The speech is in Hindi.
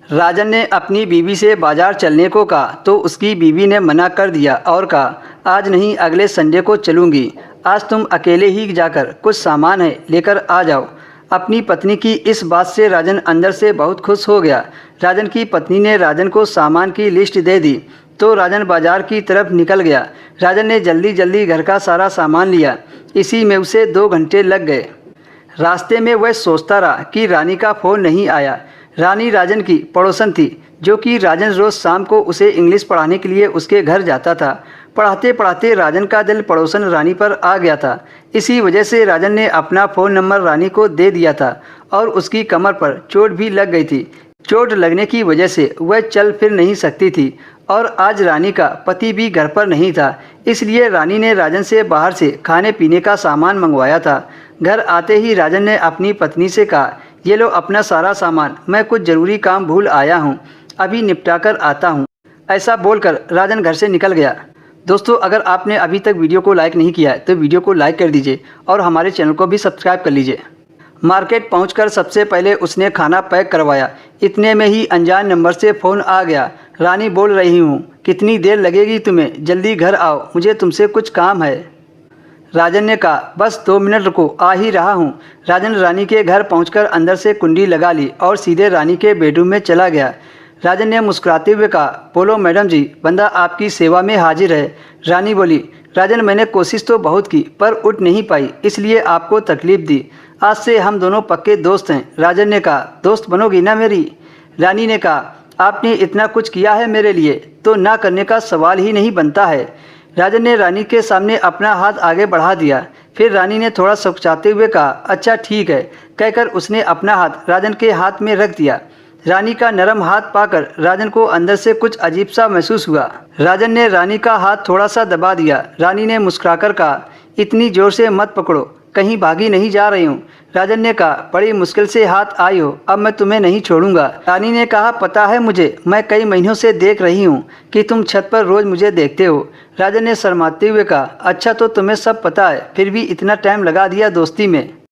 राजन ने अपनी बीवी से बाजार चलने को कहा तो उसकी बीवी ने मना कर दिया और कहा, आज नहीं अगले संडे को चलूँगी। आज तुम अकेले ही जाकर कुछ सामान है लेकर आ जाओ। अपनी पत्नी की इस बात से राजन अंदर से बहुत खुश हो गया। राजन की पत्नी ने राजन को सामान की लिस्ट दे दी तो राजन बाजार की तरफ निकल गया। राजन ने जल्दी जल्दी घर का सारा सामान लिया। इसी में उसे 2 घंटे लग गए। रास्ते में वह सोचता रहा कि रानी का फ़ोन नहीं आया। रानी राजन की पड़ोसन थी, जो कि राजन रोज़ शाम को उसे इंग्लिश पढ़ाने के लिए उसके घर जाता था। पढ़ाते पढ़ाते राजन का दिल पड़ोसन रानी पर आ गया था। इसी वजह से राजन ने अपना फ़ोन नंबर रानी को दे दिया था और उसकी कमर पर चोट भी लग गई थी। चोट लगने की वजह से वह चल फिर नहीं सकती थी और आज रानी का पति भी घर पर नहीं था। इसलिए रानी ने राजन से बाहर से खाने पीने का सामान मंगवाया था। घर आते ही राजन ने अपनी पत्नी से कहा, ये लो अपना सारा सामान, मैं कुछ ज़रूरी काम भूल आया हूँ, अभी निपटा कर आता हूँ। ऐसा बोलकर राजन घर से निकल गया। दोस्तों, अगर आपने अभी तक वीडियो को लाइक नहीं किया है तो वीडियो को लाइक कर दीजिए और हमारे चैनल को भी सब्सक्राइब कर लीजिए। मार्केट पहुंचकर सबसे पहले उसने खाना पैक करवाया। इतने में ही अनजान नंबर से फ़ोन आ गया। रानी बोल रही हूँ, कितनी देर लगेगी तुम्हें? जल्दी घर आओ, मुझे तुमसे कुछ काम है। राजन ने कहा, बस 2 मिनट रुको, आ ही रहा हूँ। राजन रानी के घर पहुंचकर अंदर से कुंडी लगा ली और सीधे रानी के बेडरूम में चला गया। राजन ने मुस्कुराते हुए कहा, बोलो मैडम जी, बंदा आपकी सेवा में हाजिर है। रानी बोली, राजन मैंने कोशिश तो बहुत की पर उठ नहीं पाई, इसलिए आपको तकलीफ़ दी। आज से हम दोनों पक्के दोस्त हैं। राजन ने कहा, दोस्त बनोगी ना मेरी? रानी ने कहा, आपने इतना कुछ किया है मेरे लिए तो ना करने का सवाल ही नहीं बनता है। राजन ने रानी के सामने अपना हाथ आगे बढ़ा दिया। फिर रानी ने थोड़ा सकुचाते हुए कहा, अच्छा ठीक है, कहकर उसने अपना हाथ राजन के हाथ में रख दिया। रानी का नरम हाथ पाकर राजन को अंदर से कुछ अजीब सा महसूस हुआ। राजन ने रानी का हाथ थोड़ा सा दबा दिया। रानी ने मुस्कुराकर कहा, इतनी जोर से मत पकड़ो, कहीं भागी नहीं जा रही हूँ। राजन ने कहा, बड़ी मुश्किल से हाथ आई हो, अब मैं तुम्हें नहीं छोड़ूंगा। रानी ने कहा, पता है मुझे, मैं कई महीनों से देख रही हूँ कि तुम छत पर रोज़ मुझे देखते हो। राजन ने शर्माते हुए कहा, अच्छा तो तुम्हें सब पता है, फिर भी इतना टाइम लगा दिया दोस्ती में।